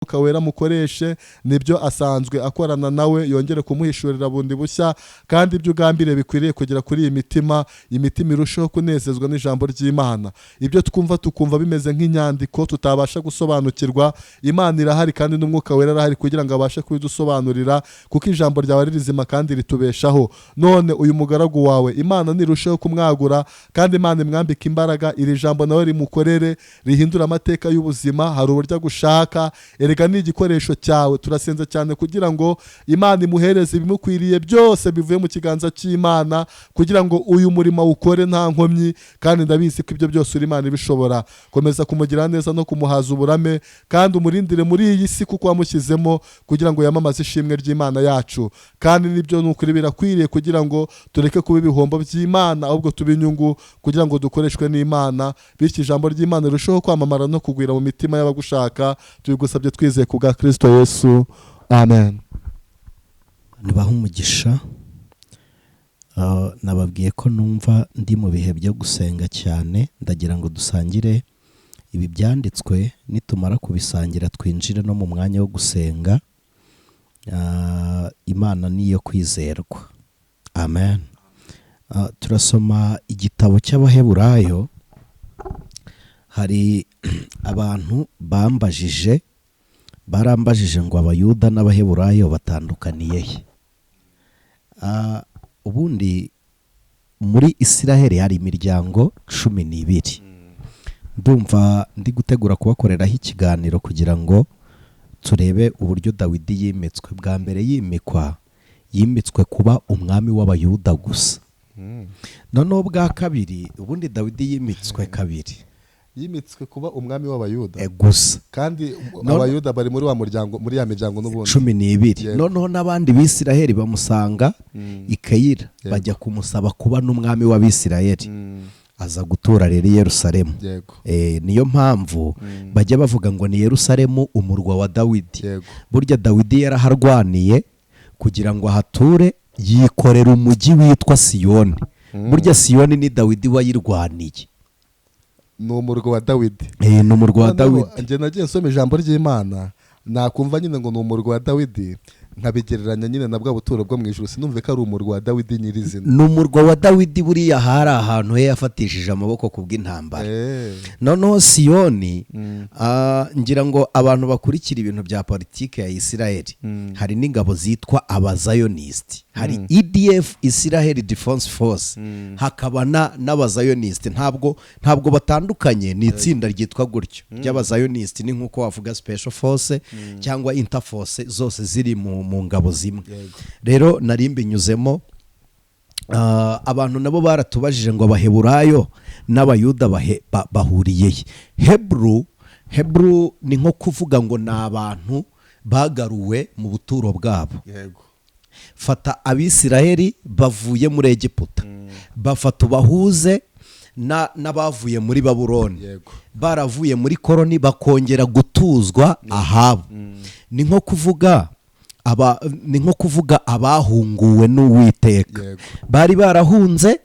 Mwuka Wera mukoreshe nibyo asanzwe akorana nawe, yongere kumuhishurira bundi bushya, kandi ibyo ugambire bikwiriye kugera kuri iyi mitima irushaho kunezezwa n'ijambo ry'Imana. Ibyo twumva tukumva bimeze nk'inyandiko tutabasha gusobanukirwa, Imana irahari kandi n'Umwuka Wera arahari kugira ngo abashe kubidusobanurira, kuko ijambo ryawe ari rizima kandi ritubeshaho. None uyu mugaragu wawe Imana nirushaho kumwagura, kandi Imana imwambika imbaraga, iri jambo nawe rimukorere, rihindura amateka y'ubuzima. Hari uburyo gushaka, erega ni igikoresho cyawe. Turasenza cyane kugira ngo Imana imuhereze ibimukwiriye byose bivuye mu kiganza cy'Imana, kugira ngo uyu murimo ukore nta nkomyi, kandi ndabizi ko ibyo byose uri Imana ibishobora. Komeza kumugira neza no kumuhaza uburame, kandi umurindire muri iyi si kuko wamushyizemo, kugira ngo yamamaze ishimwe ry'Imana yacu. Kandi nibyo nukuri birakwiriye kugira ngo tureke kuba ibihombo by'Imana, ahubwo tube inyungu, kugira ngo dukoreshwe n'Imana, bityo ijambo ry'Imana rirusheho kwamamara no kugwira mu mitima y'abagushaka. Tubigusabye twizeye ku bwa Kristo Yesu, amen. Nibaha umugisha. Nababwiye ko numva ndi mu bihe byo gusenga cyane, ndagira ngo dusangire ibi byanditswe, nitumara kubisangira twinjire no mu mwanya wo gusenga. Imana niyo kwizerwa, amen. Turasoma igitabo cy'Abaheburayo. Hari abantu barambajije ngo Abayuda n'Abaheburayo batandukaniye he? Ubundi muri Isiraheli hari imiryango 12. Ndumva ndi gutegura kubakoreraho ikiganiro kugira ngo turebe uburyo Dawidi yimitswe. Bwa mbere yimitswe kuba umwami w'Abayuda gusa. Noneho bwa kabiri, ubundi Dawidi yimitswe kabiri. Yimitswe kuba umwami w'Abayuda gusa, kandi Abayuda bari muri wa muryango, muri ya miryango n'ubundi 12. Noneho n'abandi b'Isiraheli bamusanga i Keyila, bajya kumusaba kuba n'umwami w'Abisiraheli. Aza gutura rero i Yerusalemu. Niyo mpamvu bajya bavuga ngo ni Yerusalemu umurwa wa Dawidi. Burya Dawidi yaraharwaniye kugira ngo ahature, yikorera umujyi witwa Siyoni. Burya Siyoni ni Dawidi wayirwaniye. Ni umurwa wa Dawidi. Ni umurwa wa Dawidi. Njye nagiye nsoma ijambo ry'Imana, nakumva nyine ngo ni umurwa wa Dawidi, nkabigereranya nyine na bwa buturo bwo mu ijuru, sinumve ko ari umurwa wa Dawidi nyirizina. Ni umurwa wa Dawidi, buriya hari ahantu he yafatishije amaboko ku bw'intambara. Noneho Siyoni, ngira ngo abantu bakurikira ibintu bya politiki ya Isiraheli, hari n'ingabo zitwa Abazayonisti. Hari EDF, Israel Defense Force, hakaba n'Abazayonisti. Ntabwo batandukanye, ni itsinda ryitwa gutyo ry'Abazayonisti. Ni nk'uko wavuga Special Force cyangwa Interforce, zose ziri mu ngabo zimwe. Rero nari mbinyuzemo, abantu nabo baratubajije ngo Abaheburayo n'Abayuda bahuriye he? Hebrew ni nko kuvuga ngo ni abantu bagaruwe mu buturo bwabo. Fata Abisiraheli bavuye muri Egiputa, bafata ubahuze n'abavuye muri Babuloni, baravuye muri koloni bakongera gutuzwa ahabo. Ni nko kuvuga abahunguwe n'Uwiteka. Bari barahunze,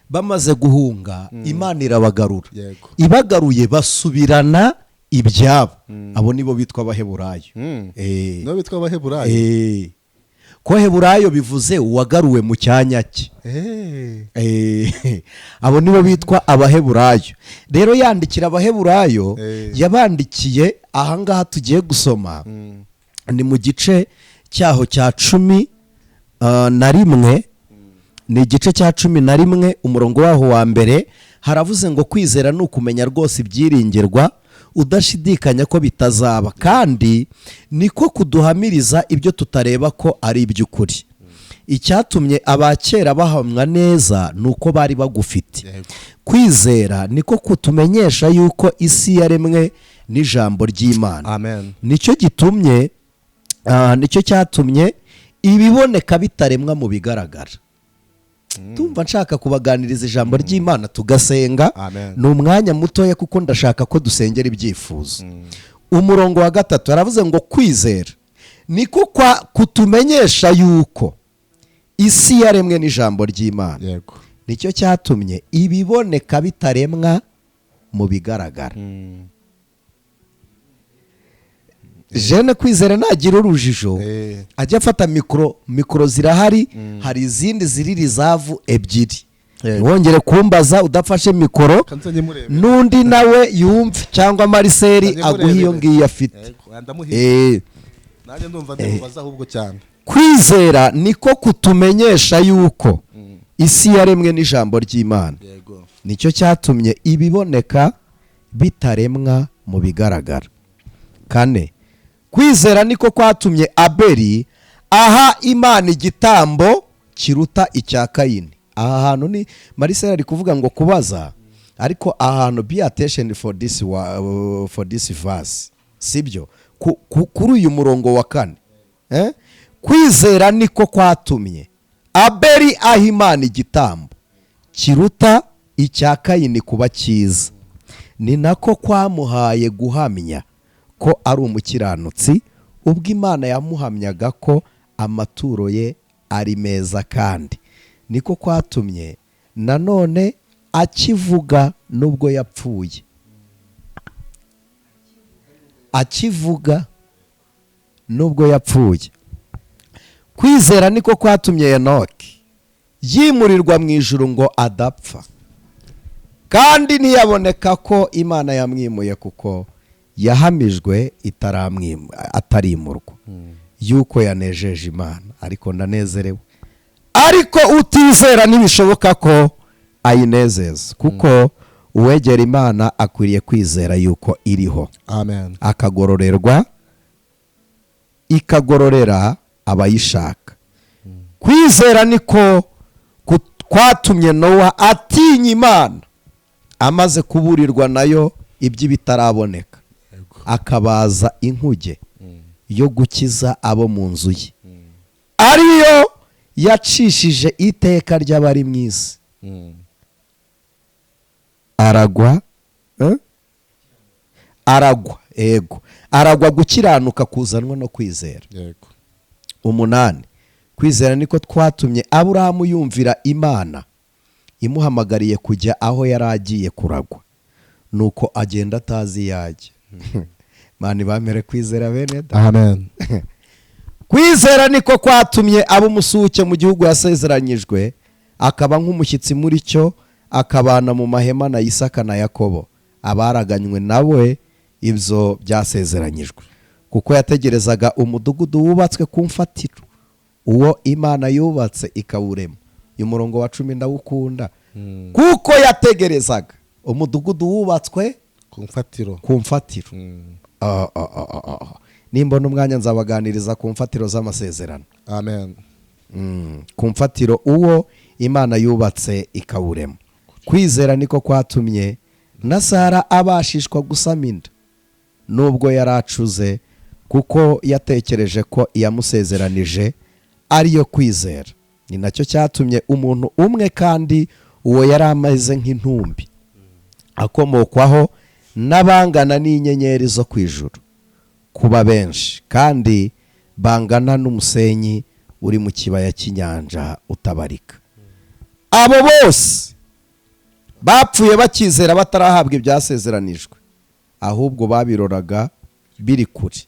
bamaze guhunga, Imana irabagarura. Ibagaruye basubirana ibyabo. Abo nibo bitwa Abaheburayo. Nibo bitwa Abaheburayo. Ko Heburayo bivuze uwagaruwe mu cyanya cye. Abo nibo bitwa Abaheburayo. Rero yandikira Abaheburayo, yabandikiye ahangaha tugiye gusoma, ni mu gice cyaho cya 11. Ni igice cya 11 umurongo waho wa mbere. Haravuze ngo kwizera ni ukumenya rwose ibyiringirwa, udashidikanya ko bitazaba, kandi niko kuduhamiriza ibyo tutareba ko ari iby'ukuri. Icyatumye abakera bahamwa neza nuko bari bagufite. Kwizera niko kutumenyesha yuko isi yaremwe n'ijambo ry'Imana. Amen. Nicyo cyatumye ibiboneka bitaremwa mu bigaragara. Tumva nshaka kubaganiriza ijambo ry'Imana tugasenga. Ni umwanya mutoya kuko ndashaka ko dusengera ibyifuzo. Umurongo wa 3 aravuze ngo kwizera niko kutumenyesha yuko isi yaremwe n'ijambo ry'Imana. Nicyo cyatumye ibiboneka bitaremwa mu bigaragara. Jene Kwizera nagira urujijo ajya afata mikoro zirahari, hari izindi ziri rizavu ebyiri, wongere kumbaza udafashe mikoro n'undi nawe yumve cyangwa Marcel aguha iyo ngiyo afite. nanjye ndumva ndibubaza ahubwo cyane. Kwizera niko kutumenyesha yuko isi yaremwe n'ijambo ry'Imana, nicyo cyatumye ibiboneka bitaremwa mu bigaragara. Kane, kwizera niko kwatumye Abeli aha Imana igitambo kiruta icya Kayini. Aha hantu ni Marcel ari kuvuga ngo kubaza, ariko ahantu be attention for this verse, sibyo kuri uyu murongo wa 4. Kwizera niko kwatumye Abeli aha Imana igitambo kiruta icya Kayini kuba cyiza, ni nako kwamuhaye guhamya ko ari umukiranutsi ubwo Imana yamuhamyaga ko amaturo ye ari meza, kandi niko kwatumye nanone akivuga nubwo yapfuye, akivuga nubwo yapfuye. Kwizera niko kwatumye Enoki yimurirwa mu ijuru ngo adapfa, kandi ntiyaboneka ko Imana yamwimuye kuko yahamijwe atarimurwa yuko yanejeje Imana. Ariko ndanezerewe, ariko utizera ntibishoboka ko ayinezeza, kuko uwegera Imana akwiriye kwizera yuko iriho, amen, akagororerwa ikagororera abayishaka. Kwizera niko kwatumye Nowa atinya Imana amaze kuburirwa nayo iby'ibitaraboneka, akabaza inkuge yo gukiza abo mu nzu ye, ariyo yacishije iteka ry'abari mu isi. aragwa gukiranuka kuzanwa no kwizera. 8, kwizera niko twatumye Aburahamu yumvira Imana imuhamagariye kujya aho yari agiye kuragwa, nuko agenda atazi yajya. Mani bamere kwizera bene, amen. Kwizera niko kwatumye abo musuke mu gihugu yasezeranyijwe, akaba nk'umushyitsi muri cyo, akabana mu mahema na Isaka na Yakobo, abaraganywe nawe ibyo byasezeranyijwe, kuko yategerezaga umudugudu wubatswe ku mfatiro, uwo Imana yubatse ikawurema. Uyu murongo wa 10 ndawukunda, kuko yategerezaga umudugudu wubatswe ku mfatiro. Nimbona umwanya nzabaganiriza ku mfatiro z'amasezerano, amen. Ku mfatiro uwo Imana yubatse ikawurema. Kwizera niko kwatumye na Sara abashishwa gusama inda nubwo yaracuze, kuko yatekereje ko iyamusezeranije ariyo kwizera. Ni nacyo cyatumye umuntu umwe, kandi uwo yari ameze nk'intumbi, akomokwaho n'abangana n'inyenyeri zo ku ijuru, kuba benshi, kandi bangana n'umusenyi uri mu kibaya cy'inyanja utabarika. Abo bose bapfuye bakizera batarahabwa ibyasezeranijwe, ahubwo babiroraga biri kure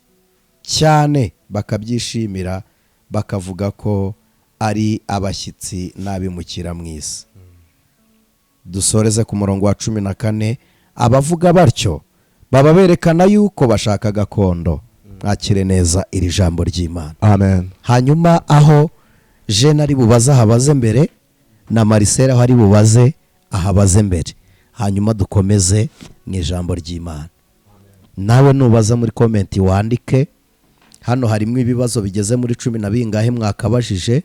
cyane, bakabyishimira, bakavuga ko ari abashyitsi n'abimukira mu isi. Dusoreze ku murongo wa 14. Abavuga batyo baba berekana yuko bashaka gakondo. Mwakire neza iri jambo ry'Imana, amen. Hanyuma aho Jene ari bubaze ahabaze mbere, na Marcel aho ari bubaze ahabaze mbere, hanyuma dukomeze mu ijambo ry'Imana. Nawe nubaza muri komenti wandike. Hano harimo ibibazo bigeze muri 10 na bingahe mwakabajije,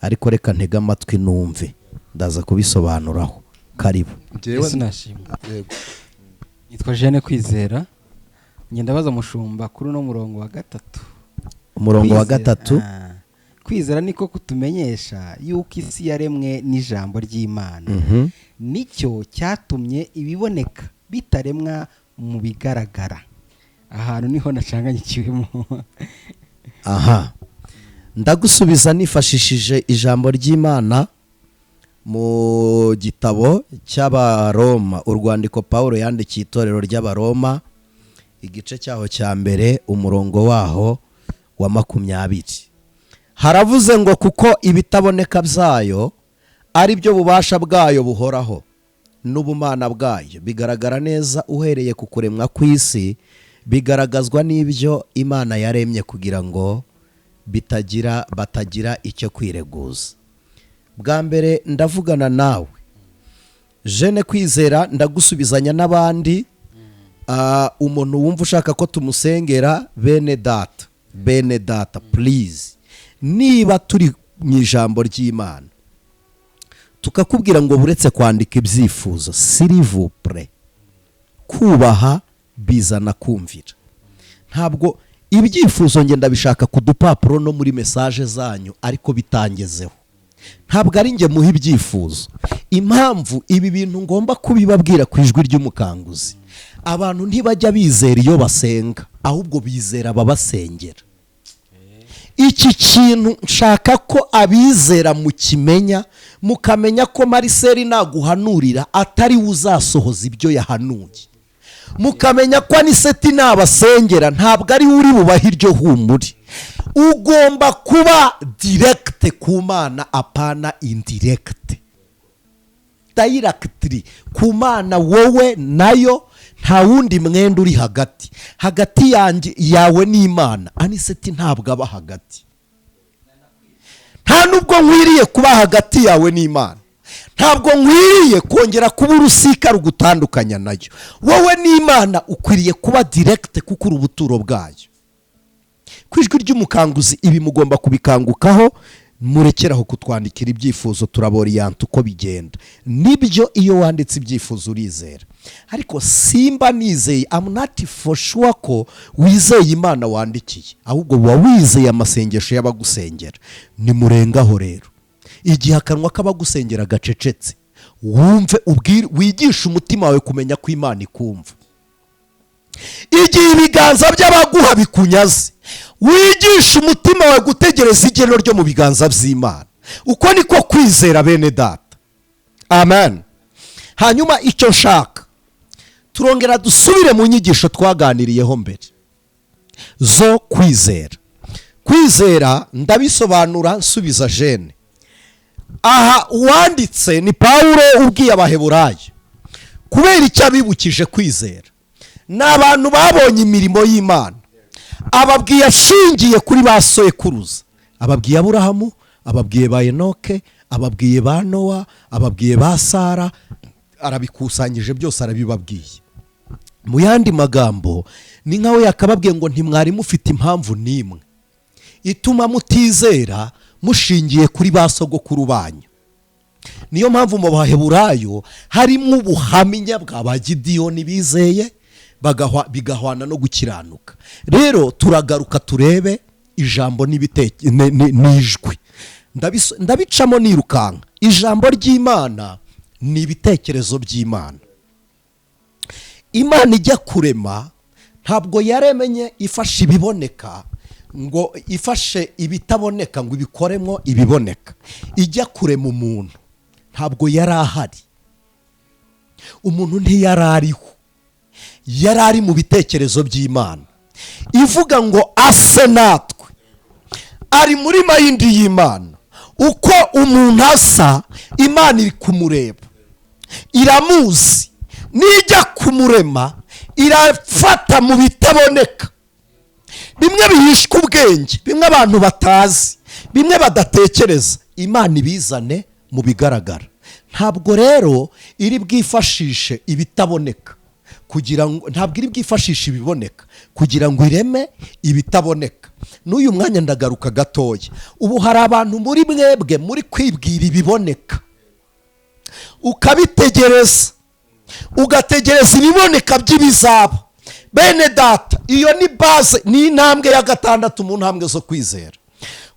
ariko reka ntega amatwi numve, ndaza kubisobanuraho. Karibu. Nitwa Jene Kwizera, ngenda baza mushumba kuri no murongo wa 3. Umurongo wa 3. Kwizera niko kutumenyesha yuko isi yaremwe n'ijambo ry'Imana, nicyo cyatumye ibiboneka bitaremwa mu bigaragara. Ahantu niho nacanganyikiwemo. Aha, ndagusubiza nifashishije ijambo ry'Imana mu gitabo cy'Abaroma, urwandiko Paulo yandikiye itorero ry'Abaroma, igice cyaho cya mbere umurongo waho wa 20 haravuze ngo kuko ibitaboneka byayo ari byo bubasha bwayo buhoraho n'ubumana bwayo bigaragara neza uhereye ku kuremwa kw'isi, bigaragazwa n'ibyo Imana yaremye kugira ngo batagira icyo kwireguza. Bwa mbere ndavugana nawe Jene Kwizera, ndagusubizanya n'abandi umuntu wumva ushaka ko tumusengera, bene data please, niba turi mu ijambo ry'Imana tukakubwira ngo buretse kwandika ibyifuzo, s'il vous plaît, kubaha bizana kumvira. Ntabwo ibyifuzo ngenda bishaka ku dupapuro no muri message zanyu ariko bitangezeho, ntabwo ari nge muha ibyifuzo. Impamvu ibi bintu ngomba kubibabwira ku ijwi ry'umukanguzi, abantu ntibajya bizera iyo basenga, ahubwo bizera ababasengera. Iki kintu nshaka ko abizera mukimenya, mukamenya ko Marcel naguhanurira atari uzasohoza ibyo yahanuye, mukamenya ko Aniseti nabasengera ntabwo ari uri bubaha iryo humuri. Ugomba kuba direct ku Mana, apana indirect. Directly ku Mana, wowe nayo nta wundi mwenda uri hagati yawe n'Imana. Aniseti ntabwo aba hagati, nta nubwo nkwiriye kuba hagati yawe n'Imana, ntabwo nkwiriye kongera kuba urusika rugutandukanya nayo. Wowe n'Imana ukwiriye kuba direct kuko uri ubuturo bwayo. Kwijwi ry'umukanguzi ibi mugomba kubikangukaho, murekeraho kutwandikira ibyifuzo, turaboriyanta uko bigenda. Nibyo iyo wanditse ibyifuzo urizera, ariko simba nizeye, I'm not for sure ko wizeye Imana wandikiye, ahubwo wa wizeye amasengesho y'abagusengera. Nimurengaho rero, igihe akanwa k'abagusengera gacecetse, wumve wigisha umutima wawe kumenya ko Imana ikumva. Igihe ibiganza by'abaguha bikunyaze, wigisha umutima wawe gutegereza igeno ryo mu biganza by'Imana. Uko niko kwizera, bene data. Amen. Hanyuma icyo nshaka, turongera dusubire mu nyigisho twaganiriyeho mbere zo kwizera. Kwizera ndabisobanura nsubiza Jene. Aha uwanditse ni Pawulo ubwiye Abaheburayo kubera icyo abibukije kwizera. N'abantu babonye imirimo y'Imana, ababwiye ashingiye kuri ba sekuruza, ababwiye Aburahamu, ababwiye ba Enoke, ababwiye ba Nowa, ababwiye ba Sara, arabikusanyije byose arabibabwiye. Mu yandi magambo ni nkawe yakababwiye ngo ntimwari mufite impamvu n'imwe ituma mutizera mushingiye kuri ba sogokuru banyu. Niyo mpamvu mu Baheburayo harimo ubuhamya bwa ba Gideyoni bizeye bigahwana no gukiranuka. Rero turagaruka turebe ijambo n'ijwi, ndabicamo nirukanka. Ijambo ry'Imana ni ibitekerezo by'Imana. Imana ijya kurema ntabwo yaremenye ifashe ibiboneka ngo ifashe ibitaboneka ngo ibikoremo ibiboneka. Ijya kurema umuntu ntabwo yari ahari, umuntu ntiyarariho, yarari mu bitekerezo by'Imana. Ivuga ngo ase natwe, ari muri mayindi y'Imana. Uko umuntu asa, Imana iri kumureba, iramuzi. Nijya kumurema, irafata mu bitaboneka, bimwe bihishwe ubwenge, bimwe abantu batazi, bimwe badatekereza, Imana ibizane mu bigaragara. Ntabwo rero iri bwifashishe ibitaboneka kugira ngo, ntabwo iri bwifashishe ibiboneka kugira ngo ireme ibitaboneka. N'uyu mwanya ndagaruka gatoya. Ubu hari abantu muri mwebwe muri kwibwira ibiboneka, ukabitegereza, ugategereza ibiboneka by'ibizaba. Bene data, iyo ni base, ni intambwe ya 6 mu ntambwe zo kwizera.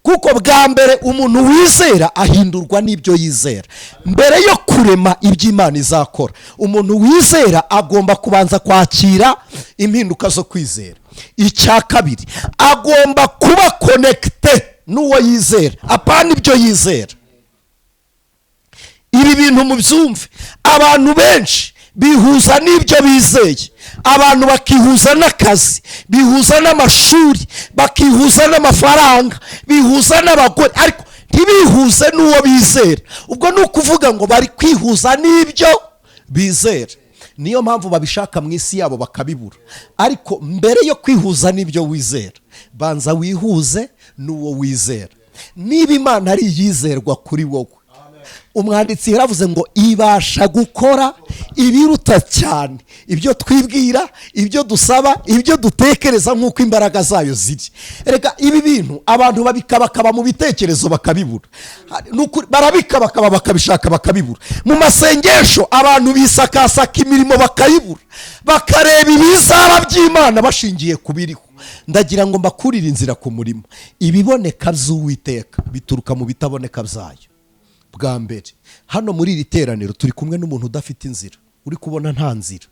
Kuko bwa mbere umuntu wizera ahindurwa n'ibyo yizera. Mbere yo kurema iby'Imana izakora, umuntu wizera agomba kubanza kwakira impinduka zo kwizera. Icya kabiri, agomba kuba connected n'uwo yizera, apana ibyo yizera. Ibi bintu mu byumve, abantu benshi bihuza n'ibyo bizeye, abantu bakihuza n'akazi, bihuza n'amashuri, bakihuza n'amafaranga, bihuza n'abagore, ariko ntibihuze n'uwo bizera. Ubwo ni ukuvuga ngo bari kwihuza n'ibyo bizera. Niyo mpamvu babishaka mu isi yabo bakabibura. Ariko mbere yo kwihuza n'ibyo wizera, banza wihuze n'uwo wizera. Niba Imana ari iyizerwa kuri wowe, umwanditsi yaravuze ngo ibasha gukora ibiruta cyane ibyo twibwira, ibyo dusaba, ibyo dutekereza nk'uko imbaraga zayo ziri. Reka ibi bintu abantu babikabakaba mu bitekerezo bakabibura, barabikabakaba bakabishaka bakabibura. Mu masengesho abantu bisakasaka imirimo bakayibura, bakareba ibizaba by'Imana bashingiye ku biriho. Ndagira ngo mbakurire inzira ku murimo. Ibiboneka by'Uwiteka bituruka mu bitaboneka byayo. Bwa mbere, hano muri iri teraniro turi kumwe n'umuntu udafite inzira, uri kubona nta nzira.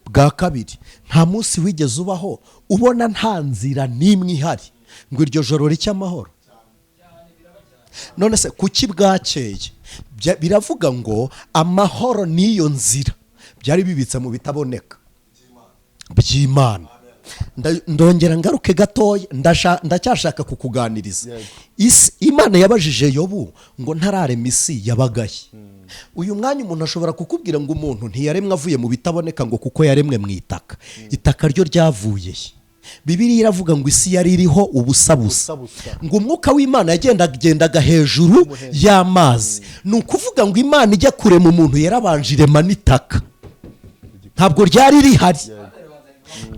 Bwa kabiri, nta munsi wigeze ubaho ubona nta nzira n'imwe ihari ngo iryo joro ricye amahoro. None se kuki bwakeye? Biravuga ngo amahoro n'iyo nzira byari bibitse mu bitaboneka by'Imana. Ndongera ngaruke gatoya, ndacyashaka kukuganiriza. Imana yabajije Yobu ngo ntararema isi yabagaye. Uyu mwanya umuntu ashobora kukubwira ngo umuntu ntiyaremwe avuye mu bitaboneka, ngo kuko yaremwe mu itaka. Itaka ryo ryavuye. Bibiliya iravuga ngo isi yari iriho ubusabusa, ngo umwuka w'Imana yagendaga hejuru y'amazi. Ni ukuvuga ngo Imana ijya kurema umuntu yarabanje irema n'itaka, ntabwo ryari rihari.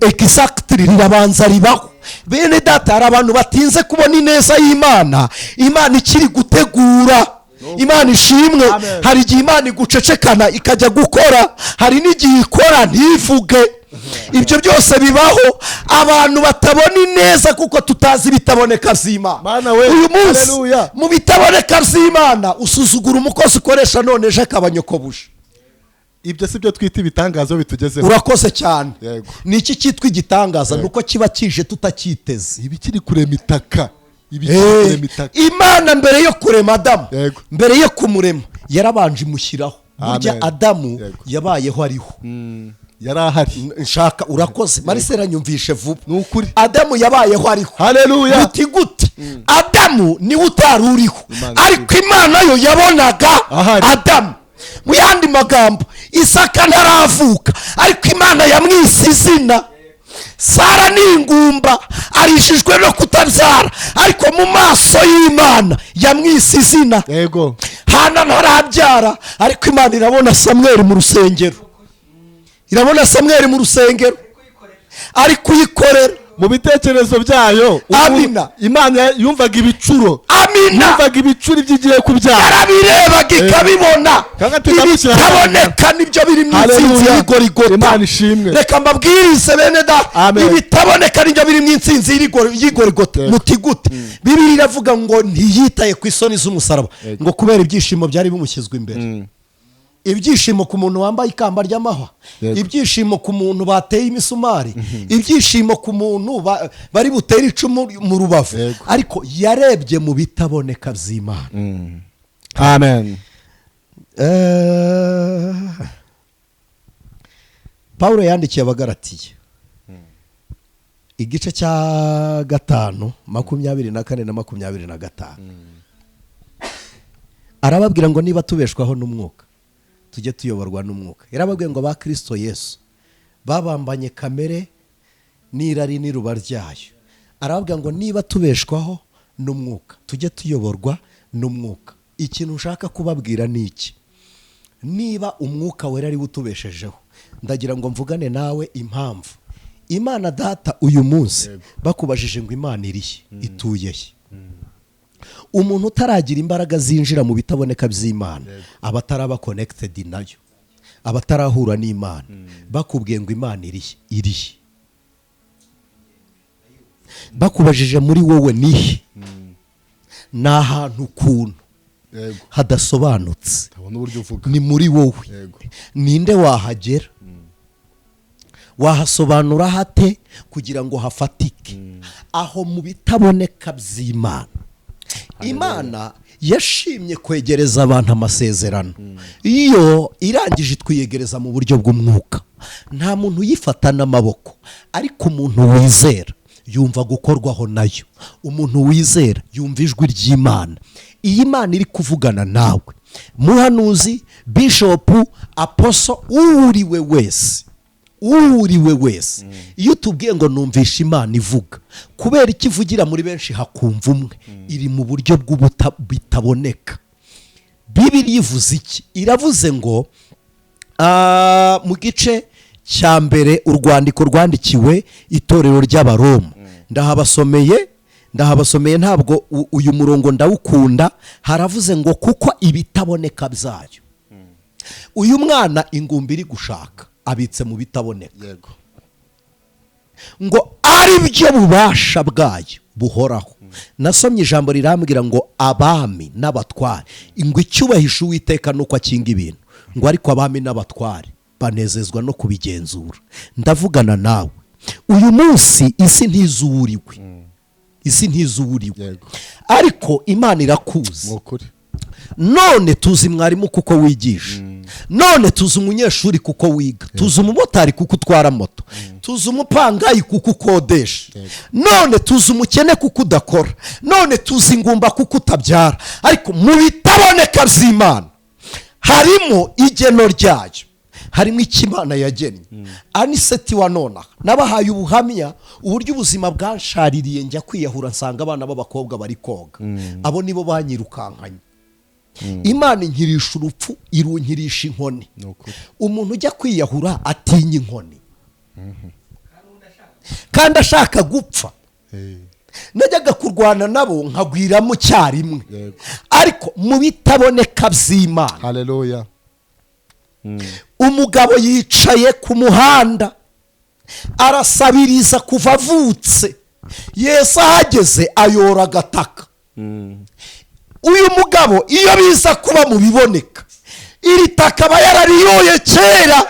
Exactly, rirabanza ribaho. Bene data, hari abantu batinze kubona ineza y'Imana. Imana ikiri gutegura. Imana ishimwe. Hari igihe Imana igucecekana ikajya gukora, hari n'igihe ikora ntivuge. Ibyo byose bibaho. Abantu batabona ineza kuko tutazi bitaboneka by'Imana. Uyu munsi mu bitaboneka by'Imana usuzugura umukozi ukoresha, none ejo akabanyokobuje. Ibyo si byo twita ibitangazo bitugezeho. Urakoze cyane. Ni iki cyitwa igitangaza? Nuko kiba kije tutacyiteze. Ibikiri kurema itaka. Imana mbere yo kurema Adamu, mbere yo kumurema yarabanje imushyiraho. Burya Adamu yabayeho ariho, yari ahari. Nshaka urakoze Marisera, nyumvishe vuba. Nukuri Adamu yabayeho ariho. Haleluya. Guti guti Adamu niwe utari uriho, ariko Imana yo yabonaga Adamu. Mu yandi magambo, Isaka ntaravuka ariko Imana yamwise izina. Sara ni ingumba, arishijwe no kutabyara, ariko mu maso y'Imana yamwise izina. Yego. Hana ntarabyara ariko Imana irabona Samweli mu rusengero, irabona Samweli mu rusengero ari kuyikorera mu bitekerezo byayo. Amina. Imana yumvaga ibicuro. Amina. Yumvaga ibicuro by'igiye kubyara, yarabirebaga ikabibona. Ibitaboneka nibyo biri mu nsinzi y'igorigota. Imana ishimwe. Reka mbabwirize bene da, ibitaboneka nibyo biri mu nsinzi y'igorigota. Muti gute? Bibiliya iravuga ngo ntiyitaye ku isoni z'umusaraba, ngo kubera ibyishimo byari bimushyizwe imbere. Ibyishimo ku muntu wambaye ikamba ry'amahwa, ibyishimo ku muntu bateye imisumari, ibyishimo ku muntu bari butere icumu mu rubavu, ariko yarebye mu bitaboneka by'Imana. Amen. Pawulo yandikiye Abagalatiya igice cya 5 24 na 25, arababwira ngo niba tubeshwaho n'umwuka tujye tuyoborwa n'umwuka. Yarababwiye ngo ba Kristo Yesu babambanye kamere n'irari n'iruba ryayo. Arababwira ngo niba tubeshwaho n'umwuka tujye tuyoborwa n'umwuka. Ikintu ushaka kubabwira ni iki? Niba umwuka wera ari utubeshejeho, ndagira ngo mvugane nawe impamvu. Imana Data uyu munsi bakubajije ngo Imana irihe, ituye he? Umuntu utaragira imbaraga zinjira mu bitaboneka by'Imana, abataraba connected nayo, abatarahura n'Imana, bakubwiye ngo Imana irihe. Bakubajije muri wowe nihe, ni ahantu ukuntu hadasobanutse, ni muri wowe. Ninde wahagera? Wahasobanura hate kugira ngo hafatike? Aho mu bitaboneka by'Imana. Imana yashimye kwegereza abantu amasezerano. Iyo irangije twiyegereza mu buryo bw'umwuka, nta muntu uyifata n'amaboko, ariko umuntu wizera yumva gukorwaho nayo. Umuntu wizera yumva ijwi ry'Imana. Iyi Mana iri kuvugana nawe, muhanuzi, bishopu, aposo, uriwe wese, iyo tubwiye ngo numvisha Imana ivuga, kubera ikivugira muri benshi hakumva umwe, iri mu buryo bw'ubutaboneka. Bibiliya ivuze iki? Iravuze ngo mu gice cya mbere, urwandiko rwandikiwe itorero ry'Abaroma, ndahabasomeye ntabwo uyu murongo ndawukunda. Haravuze ngo kuko ibitaboneka byayo, uyu mwana ingumbi iri gushaka abitse mu bitaboneka, ngo ari byo bubasha bwayo buhoraho. Nasomye ijambo rirambwira ngo abami n'abatware, ngo icyubahisha Uwiteka nuko akinga ibintu, ngo ariko abami n'abatware banezezwa no kubigenzura. Ndavugana nawe uyu munsi, isi ntizuriwe, ariko Imana irakuzi. None tuzi mwarimu kuko wigisha, none tuzi umunyeshuri kuko wiga, tuzi umumotari kuko utwara moto, tuzi umupangayi kuko ukodesha, none tuzi umukene kuko udakora, none tuzi ingumba kuko utabyara. Ariko mu bitaboneka by'Imana harimo igeno ryayo, harimo icyo Imana yagennye. Aniseti wa nona nabahaye ubuhamya uburyo ubuzima bwanshaririye, njya kwiyahura nsanga abana b'abakobwa bari koga, abo nibo banyirukankanye. Imana inkirisha urupfu, irunkirisha inkoni. Umuntu ujya kwiyahura atinya inkoni, kandi ashaka gupfa. Najyaga kurwana nabo nkagwiramo icyarimwe, ariko mu bitaboneka by'Imana. Haleluya. Umugabo yicaye ku muhanda arasabiriza kuva avutse, Yesu ahageze ayora agataka. Uyu mugabo iyo biza kuba mu biboneka, iri taka aba yarariyoye kera,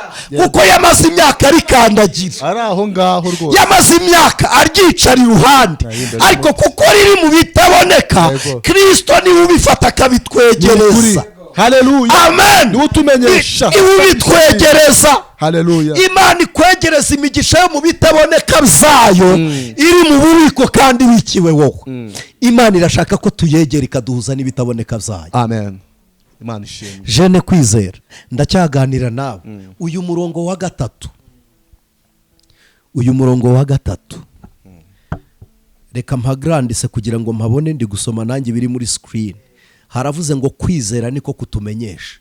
kuko yamaze imyaka arikandagira, ari aho ngaho rwose, yamaze imyaka aryicara iruhande. Ariko kuko riri mu bitaboneka, Kristo niwe ubifata akabitwegereza. Haleluya. Amen. Niwe utumenyesha, niwe ubitwegereza. Haleluya. Imana ikwegereza imigisha yo mu bitaboneka byayo, iri mu bubiko kandi wikiwe wowe. Imana irashaka ko tuyegera ikaduhuza n'ibitaboneka byayo. Amen. Imana ishimwe. Jene kwizera, ndacyaganira nawe. Uyu murongo wa gatatu, reka mpagrandise kugira ngo mpabone, ndi gusoma nanjye biri muri screen. Haravuze ngo kwizera niko kutumenyesha.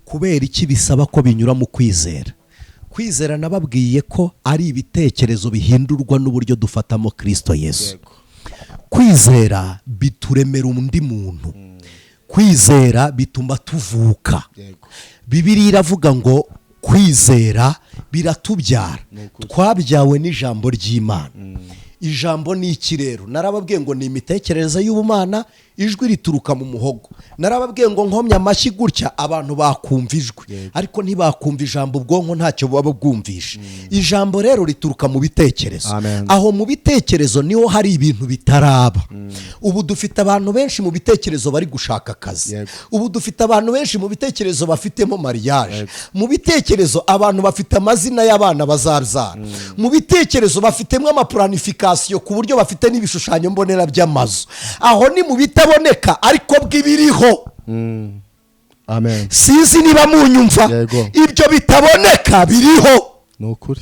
Kubera iki bisaba ko binyura mu kwizera? Kwizera nababwiye ko ari ibitekerezo bihindurwa n'uburyo dufatamo Kristo Yesu. Kwizera bituremera undi muntu, kwizera bituma tuvuka. Bibiliya iravuga ngo kwizera biratubyara. Twabyawe n'ijambo ry'Imana. Ijambo ni iki rero? Narababwiye ngo ni imitekerereze y'ubumana, ijwi rituruka mu muhogo. Narababwiye ngo nkomya amashyi gutya abantu bakumva ijwi, ariko ntibakumva ijambo, ubwonko ntacyo buba bwumvisha. Ijambo rero rituruka mu bitekerezo. Aho mu bitekerezo niho hari ibintu bitaraba. Ubu dufite abantu benshi mu bitekerezo bari gushaka akazi. Ubu dufite abantu benshi mu bitekerezo bafitemo mariage. Mu bitekerezo abantu bafite amazina y'abana bazabyara. Mu bitekerezo bafitemo amaplanification ku buryo bafite n'ibishushanyo mbonera by'amazu. Aho ni mu bitaboneka, ariko bw'ibiriho. Amen. Sinzi niba munyumva. Ibyo bitaboneka biriho. Ni ukuri.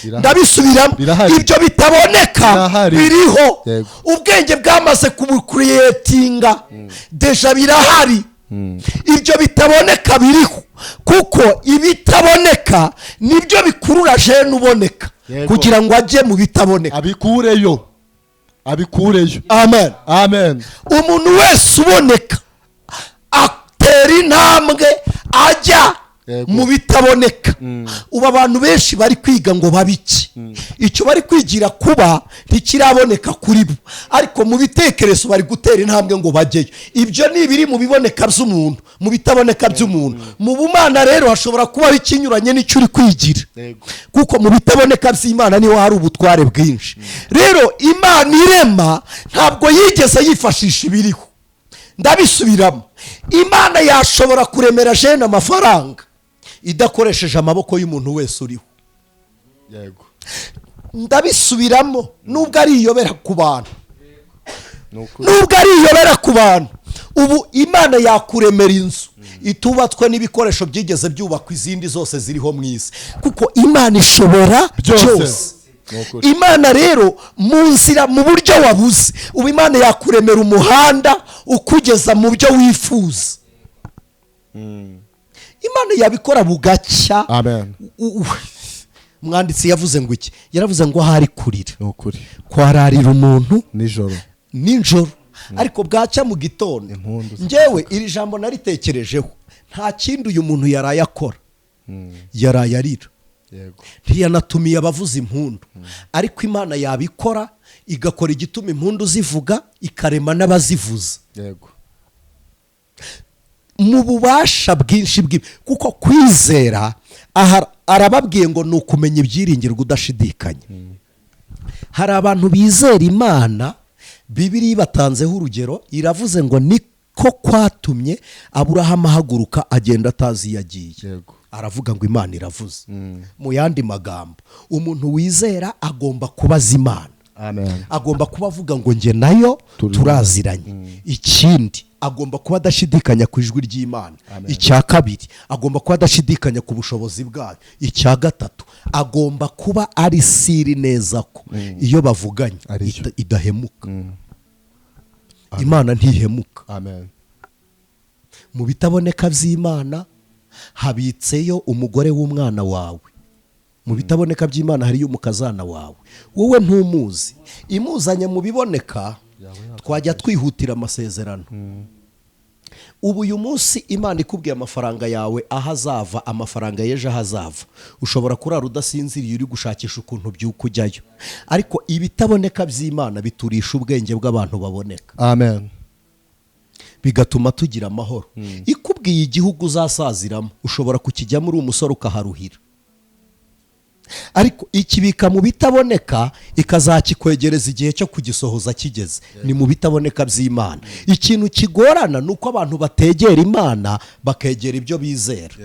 Ndabisubiramo, ibyo bitaboneka biriho. Ubwenge bwamaze kubukreatinga, deja birahari. Ibyo bitaboneka biriho, kuko ibitaboneka nibyo bikurura jene uboneka, kugira ngo ajye mu bitaboneka, abikureyo. Amen. Amen. Umuntu wese uboneka atera intambwe ajya mu bitaboneka. Ubu abantu benshi bari kwiga ngo babiki, icyo bari kwigira kuba ntikiraboneka kuri bo, ariko mu bitekerezo bari gutera intambwe ngo bajyeyo. Ibyo ni ibiri mu biboneka by'umuntu, mu bitaboneka by'umuntu. Mu bumana rero hashobora kuba ikinyuranye n'icyo uri kwigira, kuko mu bitaboneka by'Imana niho hari ubutware bwinshi. Rero Imana irema ntabwo yigeze yifashisha ibiriho, ndabisubiramo, Imana yashobora kuremera jene amafaranga idakoresheje amaboko y'umuntu wese uriho. yego ndabisubiramo, nubwo ari iyobera ku bantu, ubu Imana yakuremera inzu itubatswe n'ibikoresho byigeze byubakwa izindi zose ziriho mu isi, kuko Imana ishobora byose. Imana rero mu nzira, mu buryo wabuze, ubu Imana yakuremera umuhanda ukugeza mu byo wifuza. Imana yabikora bugacya. amen. Umwanditsi yavuze ngo iki? Yaravuze ngo hari kurira, nukuri kwararira umuntu nijoro ariko bwacya mu gitondo. Njyewe iri jambo naritekerejeho, nta kindi uyu muntu yaraye akora, yaraye arira. Ntiyanatumiye abavuza impundu, ariko Imana yabikora igakora igituma impundu zivuga, ikarema n'abazivuza mu bubasha bwinshi kuko kwizera arababwiye ngo ni ukumenya ibyiringirwa udashidikanya. Hari abantu bizera Imana, Bibiliya batanzeho urugero, iravuze ngo niko kwatumye Aburahamu ahaguruka agenda atazi iyo agiye. Aravuga ngo Imana iravuze. Mu yandi magambo, umuntu wizera agomba kubaza Imana, agomba kuba avuga ngo njye nayo turaziranye. Ikindi, agomba kuba adashidikanya ku ijwi ry'Imana. Icya kabiri, agomba kuba adashidikanya ku bushobozi bwayo. Icya gatatu, agomba kuba ari siri neza ko iyo bavuganye idahemuka. Imana ntihemuka. Mu bitaboneka by'Imana habitseyo umugore w'umwana wawe. Mu bitaboneka by'Imana hariyo umukazana wawe, wowe ntumuzi. Imuzanye mu biboneka, twajya twihutira amasezerano. Ubu uyu munsi Imana ikubwiye amafaranga yawe aho azava, amafaranga y'ejo aho azava, ushobora kurara udasinziriye uri gushakisha ukuntu byuka ujyayo. Ariko ibitaboneka by'Imana biturisha ubwenge bw'abantu baboneka. amen. Bigatuma tugira amahoro. Ikubwiye igihugu uzasaziramo, ushobora kukijyamo uri umusore ukaharuhira, ariko ikibika mu bitaboneka ikazakikwegereza igihe cyo kugisohoza kigeze. Ni mu bitaboneka by'Imana. Ikintu kigorana ni uko abantu bategera Imana bakegera ibyo bizera.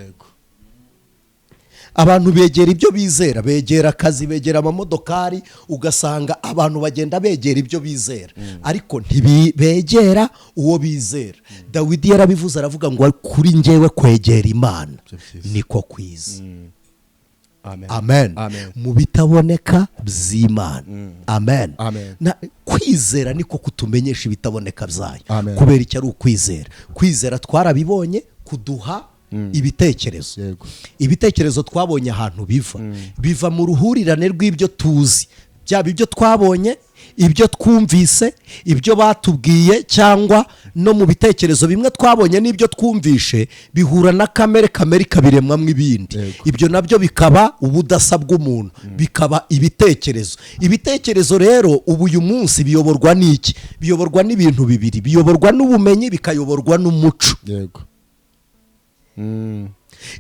Abantu begera ibyo bizera, begera akazi, begera amamodokari, ugasanga abantu bagenda begera ibyo bizera, ariko ntibegera uwo bizera. Dawidi yarabivuze, aravuga ngo kuri njyewe kwegera Imana niko kwiza. Amen. Mu bitaboneka by'Imana. Amen. Kwizera niko kutumenyesha ibitaboneka byayo. Kubera icyo ari ukwizera. Kwizera twarabibonye kuduha ibitekerezo. Ibitekerezo twabonye ahantu biva mu ruhurirane rw'ibyo tuzi, byaba ibyo twabonye, ibyo twumvise, ibyo batubwiye, cyangwa no mu bitekerezo bimwe twabonye n'ibyo twumvishe bihura na kamere ikabiremwamo ibindi. Ibyo nabyo bikaba ubudasa bw'umuntu, bikaba ibitekerezo. Ibitekerezo rero ubu uyu munsi biyoborwa n'iki? Biyoborwa n'ibintu bibiri, biyoborwa n'ubumenyi, bikayoborwa n'umuco.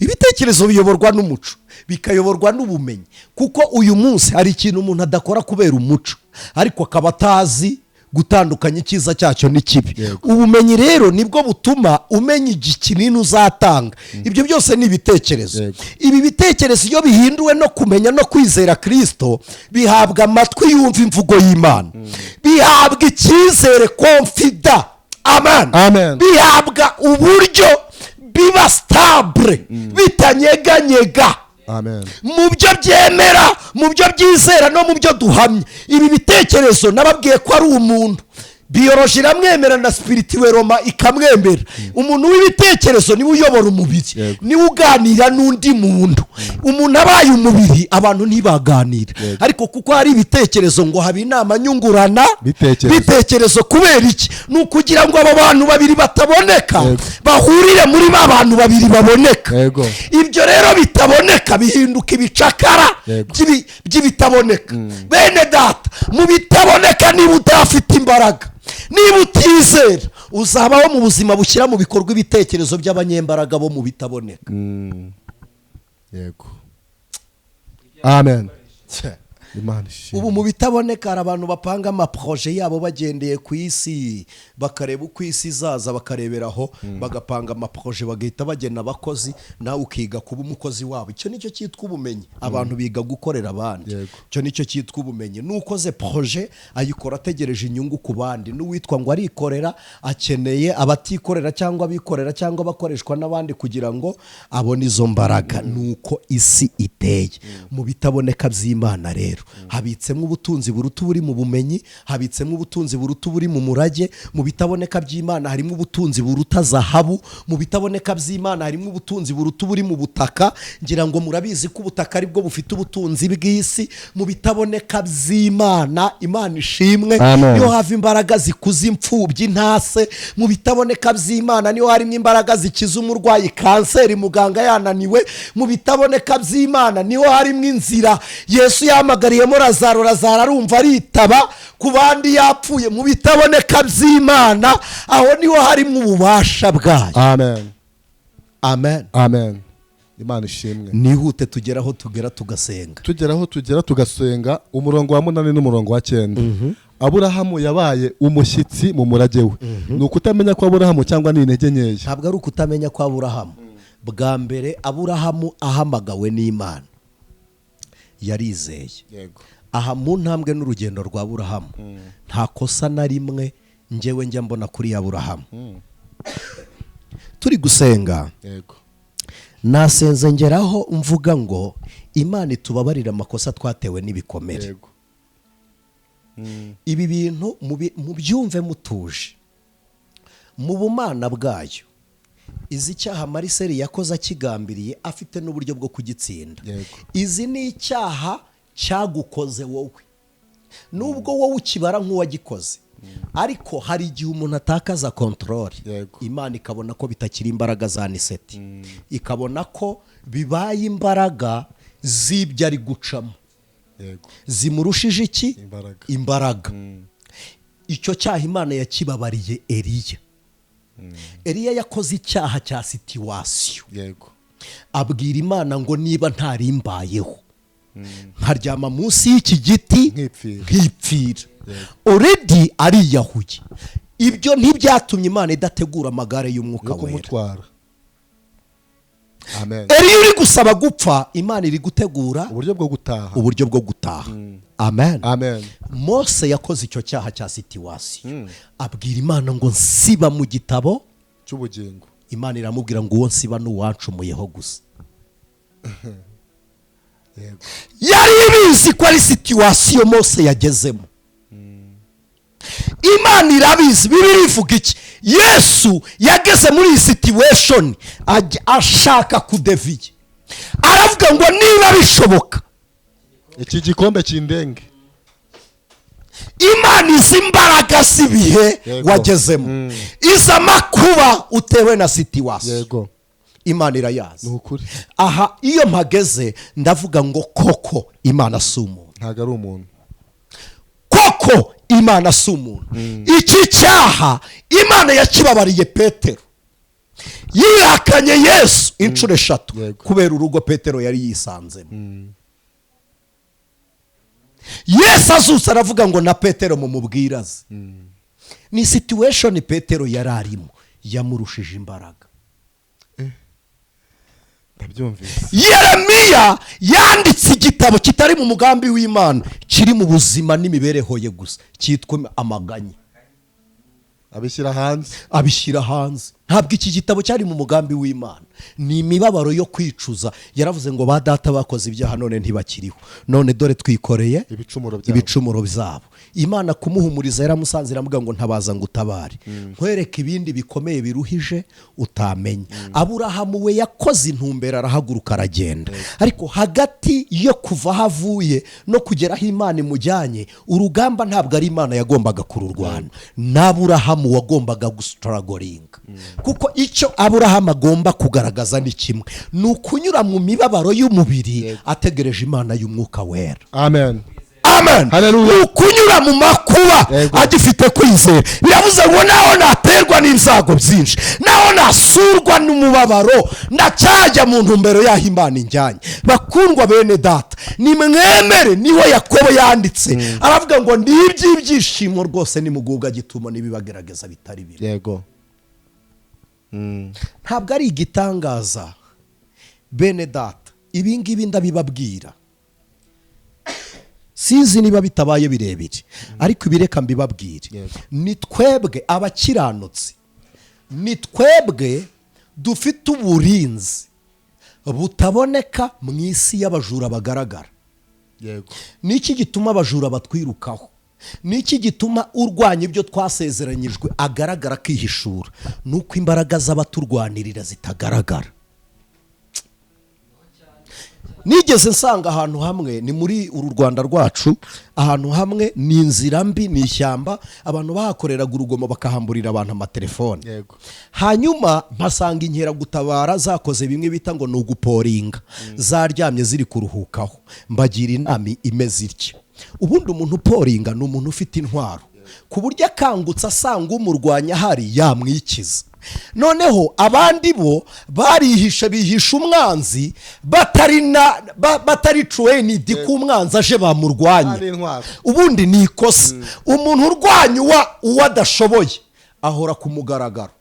Ibitekerezo biyoborwa n'umuco, bikayoborwa n'ubumenyi, kuko uyu munsi hari ikintu umuntu adakora kubera umuco, ariko akaba atazi gutandukanya icyiza cyacyo n'ikibi. Ubumenyi rero nibwo butuma umenya ikinini uzatanga. Ibyo byose ni ibitekerezo. Ibi bitekerezo iyo bihinduwe no kumenya no kwizera Kristo, bihabwa amatwi yumva imvugo y'Imana, bihabwa icyizere, confida. Amen. Bihabwa uburyo biba stable, bitanyeganyega. Mu byo byemera, mu byo byizera, no mu byo duhamya. Ibi bitekerezo nababwiye ko ari umuntu. Biyoroje iramwemera na spirituwe Roma ikamwemera. Umuntu w'ibitekerezo niwe uyobora umubiri, niwe uganira n'undi muntu. Umuntu abaye umubiri, abantu ntibaganira. Ariko kuko hari ibitekerezo ngo haba inama nyungurana bitekerezo. Kubera iki? Ni ukugira ngo abo bantu babiri bataboneka bahurire muri ba bantu babiri baboneka. Ibyo rero bitaboneka bihinduka ibicakara by'ibitaboneka. Bene data, mu bitaboneka niba udafite imbaraga, niba utizera, uzabaho mu buzima bushyira mu bikorwa ibitekerezo by'abanyembaraga bo mu bitaboneka. Amen. ubu mu bitaboneka hari abantu bapanga amaproje yabo bagendeye ku isi, bakareba uko isi izaza bakareberaho, bagapanga amaproje bagahita bagena abakozi, nawe ukiga kuba umukozi wabo. Icyo nicyo cyitwa ubumenyi. Abantu biga gukorera abandi, icyo nicyo cyitwa ubumenyi. Nukoze proje ayikora ategereje inyungu ku bandi. N'uwitwa ngo arikorera akeneye abatikorera cyangwa abikorera cyangwa abakoreshwa n'abandi kugira ngo abone izo mbaraga. Nuko isi iteye. Mu bitaboneka by'Imana rero habitsemo ubutunzi buruta buri mu bumenyi, habitsemo ubutunzi buruta buri mu murage. Mu bitaboneka by'Imana harimo ubutunzi buruta zahabu. Mu bitaboneka by'Imana harimo ubutunzi buruta buri mu butaka. Ngira ngo murabizi ko ubutaka aribwo bufite ubutunzi bw'isi. Mu bitaboneka by'Imana, Imana ishimwe, niho hava imbaraga zikuza imfubyi ntase. Mu bitaboneka by'Imana niho harimo imbaraga zikiza umurwayi kanseri muganga yananiwe. Mu bitaboneka by'Imana niho harimo inzira Yesu yahamagariyemo Lazaro, Lazaro arumva aritaba, ku bandi yapfuye. Mu bitaboneka by'Imana aho niho harimo ububasha bwayo. Amen. Amen. Amen. Imana ishimwe. Nihute tugeraho tugera tugasenga. Umurongo wa 8 n'umurongo wa 9. Aburahamu yabaye umushyitsi mu murage we. Ni ukutamenya ko Aburahamu cyangwa ni intege nkeya? Ntabwo ari ukutamenya ko Aburahamu. Bwa mbere Aburahamu ahamagawe n'Imana yarizeye. Aha mu ntambwe n'urugendo rwa Aburahamu nta kosa na rimwe njyewe njya mbona kuri Aburahamu. Turi gusenga, nasenze ngeraho mvuga ngo Imana itubabarira amakosa twatewe n'ibikomere. Ibi bintu mubyumve mutuje mu bumana bwayo. Izi icyaha Mariseli yakoze akigambiriye afite n'uburyo bwo kugitsinda. Izi ni icyaha cyagukoze wowe, nubwo wowe ukibara nk'uwagikoze, ariko hari igihe umuntu atakaza kontrole. Imana ikabona ko bitakiri imbaraga za Aniseti, ikabona ko bibaye imbaraga z'ibyo ari gucamo zimurushije iki? Imbaraga. Icyo cyaha Imana yakibabariye Eliya. Eliya yakoze icyaha cya situwasiyo. Abwira Imana ngo niba ntarimbayeho nkaryama munsi y'iki giti nkipfira. Already ariyahuye. Ibyo ntibyatumye Imana idategura amagare y'umwuka wera. Amen. Eliya uri gusaba gupfa, Imana iri gutegura uburyo bwo gutaha. Amen. Amen. Mose yakoze icyo cyaha cya situwasiyo. Abwira Imana ngo nsiba mu gitabo cy'ubugingo. Imana iramubwira ngo uwo nsiba n'uwancumuyeho gusa. Yari ibizi ko ari situwasiyo Mose yagezemo. Imana irabizi. Bibiliya ivuga iki? Yesu yageze muri iyi situation ashaka kudeviye. Aravuga ngo niba bishoboka iki gikombe kindenge. Imana izi imbaraga z'ibihe wagezemo, iza makuba utewe na situwasiyo. Imana irayazi. Nukuri. Aha iyo mpageze ndavuga ngo koko Imana si umuntu. Ntago ari umuntu. Koko Imana si umuntu. Iki cyaha Imana yakibabariye Petero. Yihakanye Yesu inshuro 3 kubera urugo Petero yari yisanzemo. Yesu azutse aravuga ngo na Petero mumubwiraze. Ni situation Petero yari arimo yamurushije imbaraga. Yeremiya yanditse igitabo kitari mu mugambi w'Imana, kiri mu buzima n'imibereho ye gusa, cyitwa Amaganya. Abishyira hanze. Ntabwo iki gitabo cyari mu mugambi w'Imana, ni imibabaro yo kwicuza. Yaravuze ngo ba data bakoze ibyaha none ntibakiriho, none dore twikoreye ibicumuro byabo. Imana kumuhumuriza yaramusanze iramuga ngo ntabaza ngo utabare, nkwereke ibindi bikomeye biruhije utamenye. Aburahamu we yakoze intumbero arahaguruka aragenda. Ariko hagati yo kuva havuye no kugera aho Imana imujyanye, urugamba ntabwo ari Imana yagombaga kururwana, n'Aburahamu wagombaga gustragolinga. Kuko icyo Aburahamu agomba kugaragaza ni kimwe, ni ukunyura mu mibabaro y'umubiri ategereje Imana y'umwuka wera. Amen. amen. Ukunyura mu makuba agifite kwizera biravuze ngo naho naterwa n'inzago byinshi, naho nasurwa n'umubabaro, ndacyajya mu ntumbero yaho Imana injyanye. Bakundwa bene data, nimwemere, niho Yakobo yanditse aravuga ngo n'iby'ibyishimo rwose nimugubwa gituma nibibagerageza bitari biri. Yego. Ntabwo ari igitangaza bene data, ibi ngibi ndabibabwira, sinzi niba bitabaye birebire, ariko ibireka mbibabwire. Ni twebwe abakiranutsi, ni twebwe dufite uburinzi butaboneka mu isi y'abajura bagaragara. Niki gituma abajura batwirukaho? Niki gituma urwanya ibyo twasezeranyijwe agaragara akihishura? Nuko imbaraga z'abaturwanirira zitagaragara. Nigeze nsanga ahantu hamwe, ni muri uru Rwanda rwacu, ahantu hamwe ni inzira mbi, ni ishyamba, abantu bahakoreraga urugomo bakahamburira abantu amatelefone. Hanyuma mpasanga inkeragutabara zakoze bimwe bita ngo ni uguporinga, zaryamye ziri kuruhukaho. Mbagira inama imeze itya: ubundi umuntu uporinga ni umuntu ufite intwaro, ku buryo akangutse asanga umurwanya ahari yamwikiza. Noneho abandi bo barihisha, bihisha umwanzi batari trained ku mwanzi aje bamurwanya. Ubundi ni ikosa. Umuntu urwanya uwo adashoboye ahora ku mugaragaro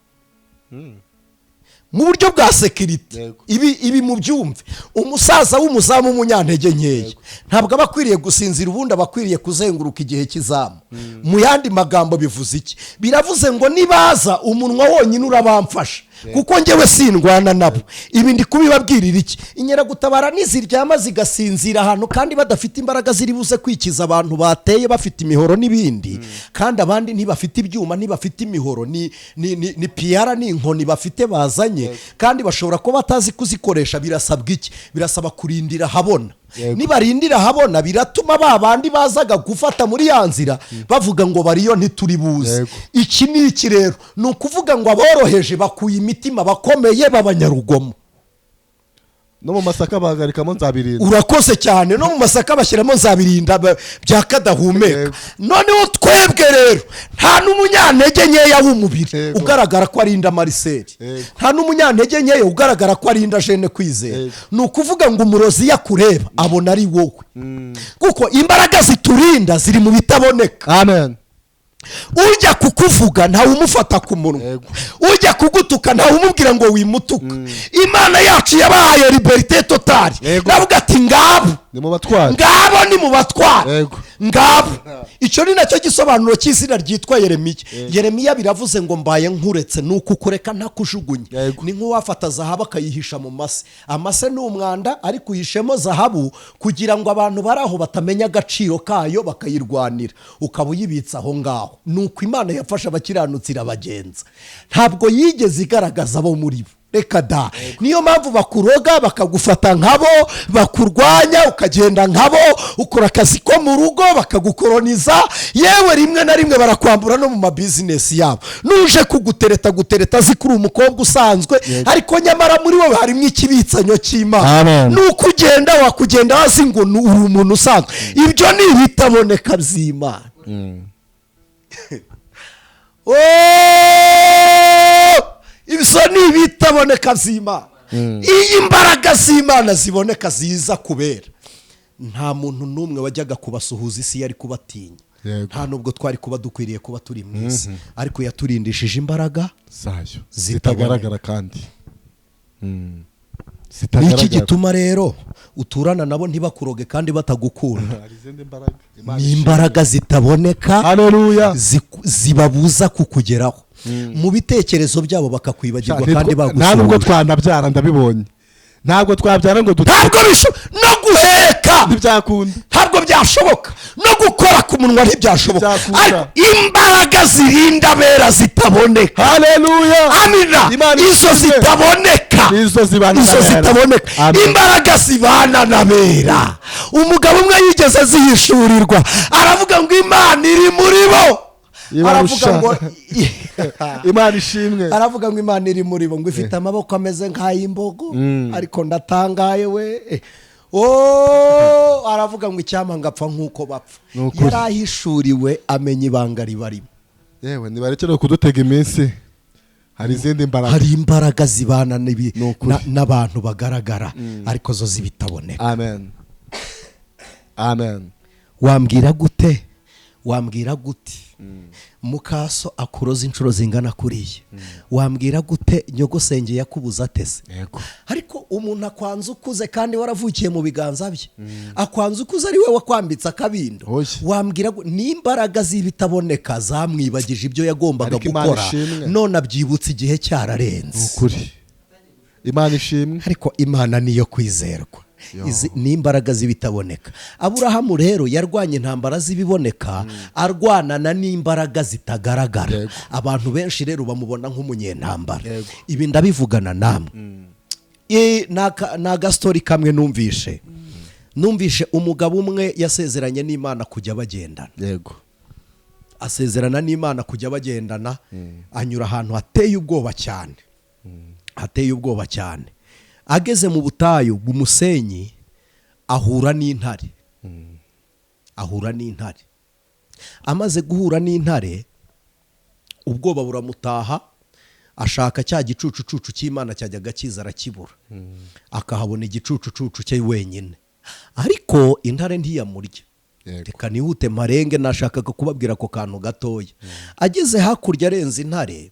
mu buryo bwa security. Ibi mu byumve, umusaza w'umuzamu w'umunyantege nkeya ntabwo aba akwiriye gusinzira, ubundi aba akwiriye kuzenguruka igihe kizamu. Mu yandi magambo bivuze iki? Biravuze ngo nibaza umunwa wonyine urabamfasha, kuko njyewe sindwana nabo. Ibi ndi kubibabwirira iki? Inkeragutabara niziryama zigasinzira ahantu kandi badafite imbaraga ziri buze kwikiza abantu bateye bafite imihoro n'ibindi, kandi abandi ntibafite ibyuma, ntibafite imihoro, ni piyara n'inkoni bafite bazanye, kandi bashobora kuba batazi kuzikoresha. Birasabwa iki? Birasaba kurindira habona. Nibarindira habona biratuma babandi bazaga gufata muri ya nzira bavuga ngo bariyo ntituri buze. Iki ni iki rero? Ni ukuvuga ngo aboroheje bakuye imitima, bakomeye b'abanyarugomo. No mu Masaka bahagarikamo Nzabirinda. Urakoze cyane. No mu Masaka bashyiramo Nzabirinda bya kadahumeka. Noneho twebwe rero nta n'umunyantege nkeya w'umubiri ugaragara ko arinda Marcel, nta n'umunyantege nkeya ugaragara ko arinda Jeanne Kwizera. Ni ukuvuga ngo umurozi yakureba abona ari wowe, kuko imbaraga ziturinda ziri mu bitaboneka. Amen. Ujya kukuvuga ntawe umufata ku munwa, ujya kugutuka ntawe umubwira ngo wimutuka. Imana yacu yabahaye liberté totale. Navuga ati ngabo ni mu batware, ngabo ni mu batware, ngabo. Icyo ni nacyo gisobanuro cy'izina ryitwa Yeremiya. Yeremiya biravuze ngo mbaye nkuretse nuko ukureka ntakujugunye. Ni nk'uwafata zahabu akayihisha mu mase. Amase ni umwanda, ariko uyishemo zahabu kugira ngo abantu baraho batamenya agaciro kayo bakayirwanira, ukaba uyibitsa aho ngaho. Nuko Imana yafasha abakiranutsi irabagenza, ntabwo yigeze igaragaza abo muri bo. Reka da, niyo mpamvu bakuroga bakagufata nkabo, bakurwanya ukagenda nkabo, ukora akazi ko mu rugo bakagukoroniza, yewe rimwe na rimwe barakwambura no mu mabizinesi yabo. Nuje gutereta zikuri umukobwa usanzwe, ariko nyamara muri wowe harimo ikibitsanyo cy'Imana. Nuko ugenda wakugenda hasi ngo uri umuntu usanzwe. Ibyo ni ibitaboneka by'Imana. Ibiso ni ibitaboneka by'Imana. Iyi imbaraga z'Imana ziboneka ziza kubera nta muntu n'umwe wajyaga kubasuhuza isi yari kubatinya. Nta nubwo twari kuba dukwiriye kuba turi mu isi, ariko yaturindishije imbaraga zayo zitagaragara kandi Niki gituma rero uturana nabo ntibakuroge kandi batagukunda? Ni imbaraga zitaboneka. Haleluya. Zibabuza kukugeraho mu bitekerezo byabo, bakakwibagirwa kandi bagusura. Nta nubwo twanabyara ndabibonye, ntabwo twabyara ngo ntabwo no guheka ntibyakunda, ntabwo byashoboka, no gukora ku munwa ntibyashoboka, ariko imbaraga zirinda abera zitaboneka. Haleluya. Amina. Izo zitaboneka, izo zitaboneka, imbaraga zibana n'abera. Umugabo umwe yigeze zihishurirwa, aravuga ngo Imana iri muri bo. Aravuga ngo Imana ishimwe, aravuga ngo Imana iri muri bo, ngo ifite amaboko ameze nk'ay'imbogo, ariko ndatangaye we. aravuga ngo icyama ngapfa nk'uko bapfa. Ni ukuri. Yari ahishuriwe amenya ibanga ribarimo. yewe ntibarekere kudutega iminsi, hari izindi mbaraga, hari imbaraga zibana Ni ukuri. n'abantu bagaragara ariko zo zibitaboneka. amen amen. Wambwira gute mukaso akuroza inshuro zingana kuriya? Wambwira gute nyogosenge yakubuza atese? yego Ariko umuntu akwanza ukuze kandi waravukiye mu biganza bye, akwanza ukuze ari we wakwambitse akabindo. Oya. Wambwira n'imbaraga z'ibitaboneka zamwibagije ibyo yagombaga Ariko Imana gukora, ishimwe. none abyibutse igihe cyararenze. ukuri. Imana ishimwe. Ariko Imana niyo kwizerwa. Izi ni imbaraga z'ibitaboneka. Aburahamu rero yarwanye intambara z'ibiboneka, arwanana n'imbaraga zitagaragara. Yego. Abantu benshi rero bamubona nk'umunyentambara. Yego. Ibi ndabivugana namwe. Ni agastori kamwe numvishe umugabo umwe yasezeranye n'Imana kujya bagendana. yego Asezerana n'Imana kujya bagendana, anyura ahantu hateye ubwoba cyane. Ageze mu butayu bw'umusenyi ahura n'intare. Amaze guhura n'intare, ubwoba buramutaha, ashaka cya gicucucucu cy'Imana cyajyaga kiza arakibura. Akahabona igicucucucu cye wenyine. Ariko intare ntiyamurya. Yego. Reka nihute marenge, nashakaga kubabwira ako kantu gatoya. Ageze hakurya arenze intare,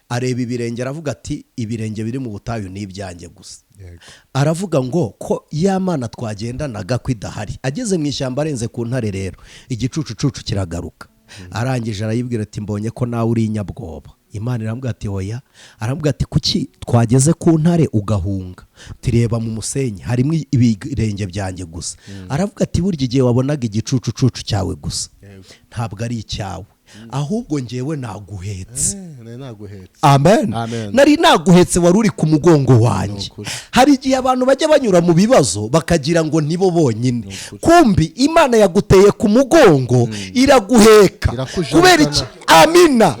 areba ibirenge, aravuga ati ibirenge biri mu butayu ni ibyanjye gusa. yego Aravuga ngo ko ya Mana twagendanaga ko idahari. Ageze mu ishyamba arenze ku ntare rero, igicucucucu kiragaruka. Arangije arayibwira ati mbonye ko nawe uri inyabwoba. Imana iramubwira ati oya. Aramubwira ati kuki twageze ku ntare ugahunga? Tureba mu musenyi harimo ibirenge byanjye gusa. Aravuga ati burya igihe wabonaga igicucucucu cyawe gusa, ntabwo ari icyawe, ahubwo njyewe naguhetse. naguhetse. Amen. Nari naguhetse, wari uri ku mugongo wanjye. Hari igihe abantu bajya banyura mu bibazo bakagira ngo nibo bonyine, kumbi Imana yaguteye ku mugongo iraguheka. Kubera iki? Amina.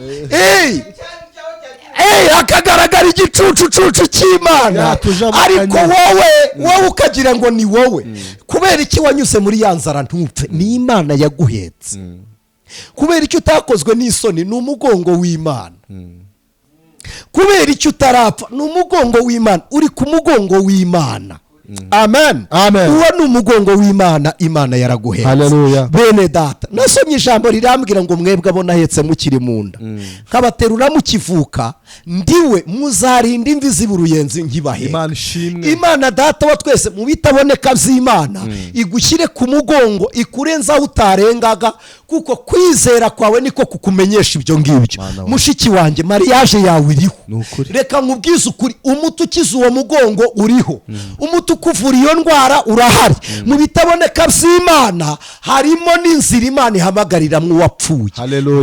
Akagaragara igicucucucu cy'Imana, ariko wowe ukagira ngo ni wowe. Kubera iki wanyuze muri ya nzara ntupfe? Ni Imana yaguhetse. Kubera icyo utakozwe n'isoni? Ni umugongo w'Imana. Kubera icyo utarapfa? Ni umugongo w'Imana. Uri ku mugongo w'Imana. Amen. Uwo ni umugongo w'Imana. Imana yaraguhetse. Haleluya. Bene data, nasomye ijambo rirambwira ngo mwebwe abo nahetse mukiri mu nda, nkabaterura mukivuka, ndiwe muzarinda imvi z'uruyenzi nkibaheka. Imana ishimwe. Imana data wa twese mu bitaboneka by'Imana igushyire ku mugongo, ikurenza aho utarengaga, kuko kwizera kwawe niko kukumenyesha ibyo ngibyo. Mushiki wanjye, mariage yawe iriho. Reka nkubwize ukuri, umuti ukiza uwo mugongo uriho. Umuti ukuvura iyo ndwara urahari. Mu bitaboneka by'Imana harimo n'inzira Imana ihamagarira mu wapfuye.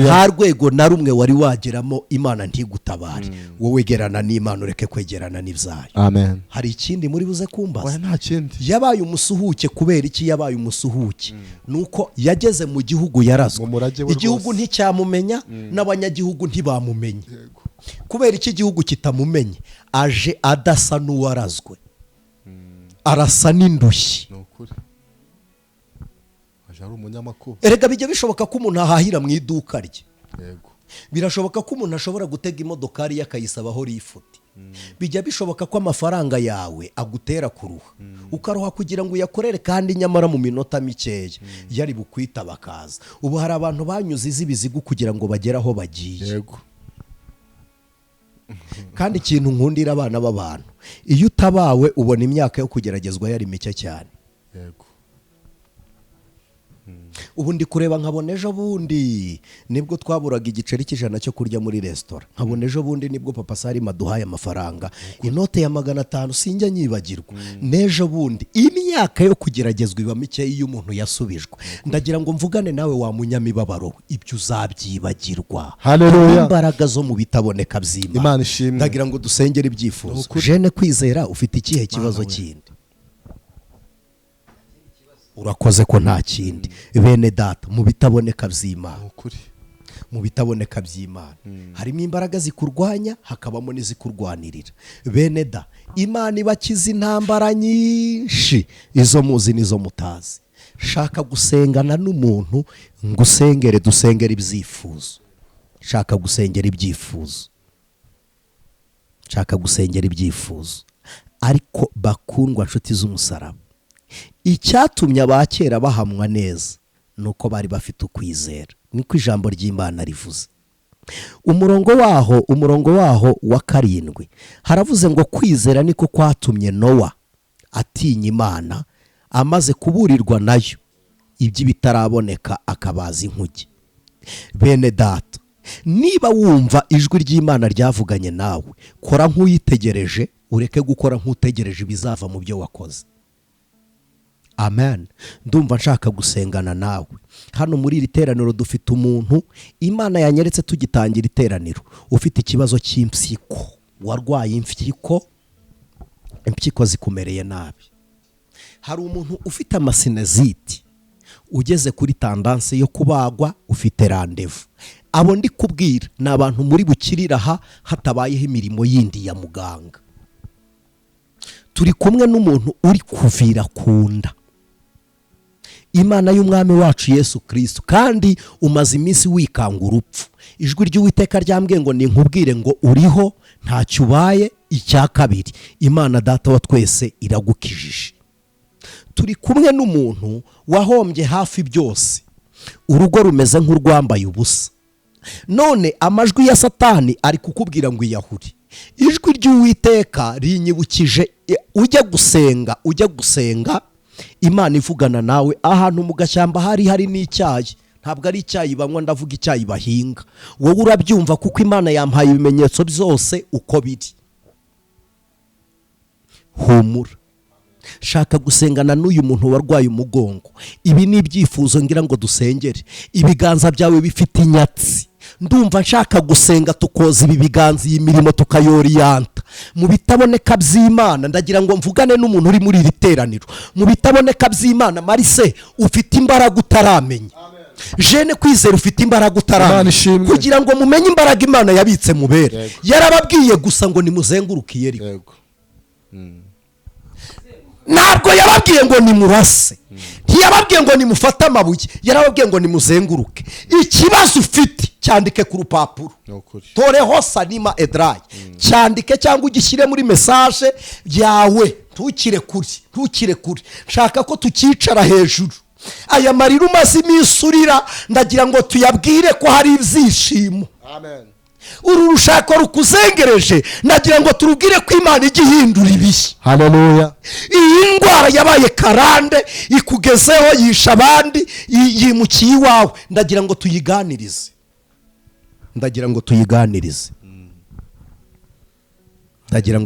Nta rwego na rumwe wari wageramo Imana ntigutabare. Wowe gerana n'Imana, ureke kwegerana n'ibyayo. Amen. Hari ikindi muri buze kumbaza? Nta kindi. Yabaye umusuhuke. Kubera iki yabaye umusuhuke? Nuko yageze mu gihugu yarazwe. Igihugu nticyamumenya, n'abanyagihugu ntibamumenya. Kubera iki igihugu kitamumenye? Aje adasa n'uwarazwe, arasa n'indushyi. Erega bijya bishoboka ko umuntu ahahira mu iduka rye. Birashoboka ko umuntu ashobora gutega imodokari ye akayisabaho rifuti. Bijya bishoboka ko amafaranga yawe agutera kuruha, ukaruha kugira ngo uyakorere, kandi nyamara mu minota mikeya yari bukwita bakaza. Ubu hari abantu banyuze iz'ibizigu kugira ngo bagere aho bagiye. Kandi ikintu nkundira abana b'abantu, iyo utabawe ubona imyaka yo kugeragezwa yari mike cyane. Ubu ndi kureba nkabona ejo bundi nibwo twaburaga igiceri cy'ijana cyo kurya muri resitora. Nkabona ejo bundi nibwo Papa Salima aduhaye amafaranga, inote ya 500 sinjya nyibagirwa. N'ejo bundi imyaka yo kugeragezwa iba mike iyo umuntu yasubijwe. Ndagira ngo mvugane nawe wa munyamibabaro, ibyo uzabyibagirwa. Haleluya. Imbaraga zo mu bitaboneka by'Imana. Imana ishimwe. Ndagira ngo dusengere ibyifuzo. Jene kwizera, ufite ikihe kibazo kindi? Urakoze ko nta kindi. Bene data, mu bitaboneka by'Imana mu bitaboneka by'Imana harimo imbaraga zikurwanya, hakabamo n'izikurwanirira. Bene da, Imana ibakiza intambara nyinshi, izo muzi n'izo mutazi. Shaka gusengana n'umuntu ngo usengere, dusengere ibyifuzo. Shaka gusengera ibyifuzo, shaka gusengera ibyifuzo. Ariko bakundwa nshuti z'umusaraba, icyatumye abakera bahamwa neza nuko bari bafite ukwizera. Niko ijambo ry'Imana rivuze. Umurongo waho wa 7 haravuze ngo kwizera niko kwatumye Nowa atinya Imana, amaze kuburirwa nayo iby'ibitaraboneka akabaza inkuge. Bene data, niba wumva ijwi ry'Imana ryavuganye nawe, kora nk'uyitegereje, ureke gukora nk'utegereje ibizava mu byo wakoze. Amen. Ndumva nshaka gusengana nawe. Hano muri iri teraniro dufite umuntu Imana yanyeretse tugitangira iteraniro, ufite ikibazo cy'impyiko, warwaye impyiko zikumereye nabi. Hari umuntu ufite amasineziti, ugeze kuri tandanse yo kubagwa, ufite randevu. Abo ndi kubwira ni abantu muri bukirira aha hatabayeho imirimo yindi ya muganga. Turi kumwe n'umuntu uri kuvira kunda. Imana y'umwami wacu Yesu Kristo, kandi umaze iminsi wikanga urupfu. Ijwi ry'Uwiteka ryambwiye ngo ninkubwire ngo uriho, ntacyo ubaye. Icya kabiri, Imana data wa twese iragukijije. Turi kumwe n'umuntu wahombye hafi byose, urugo rumeze nk'urwambaye ubusa. None amajwi ya Satani ari kukubwira ngo iyahure. Ijwi ry'Uwiteka rinyibukije ujya gusenga Imana ivugana nawe ahantu mu gashyamba hari n'icyayi. Ntabwo ari icyayi banywa, ndavuga icyayi bahinga. Wowe urabyumva kuko Imana yampaye ibimenyetso byose uko biri. Humura. Shaka gusengana n'uyu muntu warwaye umugongo. Ibi ni ibyifuzo ngira ngo dusengere. Ibiganza byawe bifite inyatsi. Ndumva nshaka gusenga tukoza ibi biganza, iyi mirimo tukayoriyanta mu bitaboneka by'Imana. Ndagira ngo mvugane n'umuntu uri muri iri teraniro. Mu bitaboneka by'Imana, Marise, ufite imbaraga utaramenya. Jene Kwizera, ufite imbaraga utaramenya. Kugira ngo mumenye imbaraga Imana yabitse mubere. Yarababwiye gusa ngo nimuzenguruke Yeriko. Ntabwo yababwiye ngo nimurase, ntiyababwiye ngo nimufate amabuye, yarababwiye ngo nimuzenguruke. Ikibazo ufite cyandike ku rupapuro, toreho Sanima Edrayi, cyandike cyangwa ugishyire muri message yawe. Ntukire kuri. Nshaka ko tukicara hejuru. Aya marira umaze iminsi urira, ndagira ngo tuyabwire ko hari ibyishimo. Amen. Uru rushako rukuzengereje, nagira ngo turubwire ko Imana igihindura ibihe. Haleluya. Iyi ndwara yabaye karande, ikugezeho, yisha abandi, yimukiye iwawe. Ndagira ngo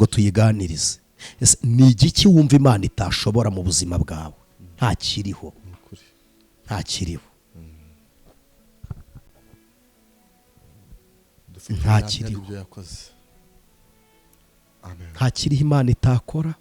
tuyiganirize. Ni igiki wumva Imana itashobora mu buzima bwawe? Ntakiriho. Ntakiriho Imana itakora.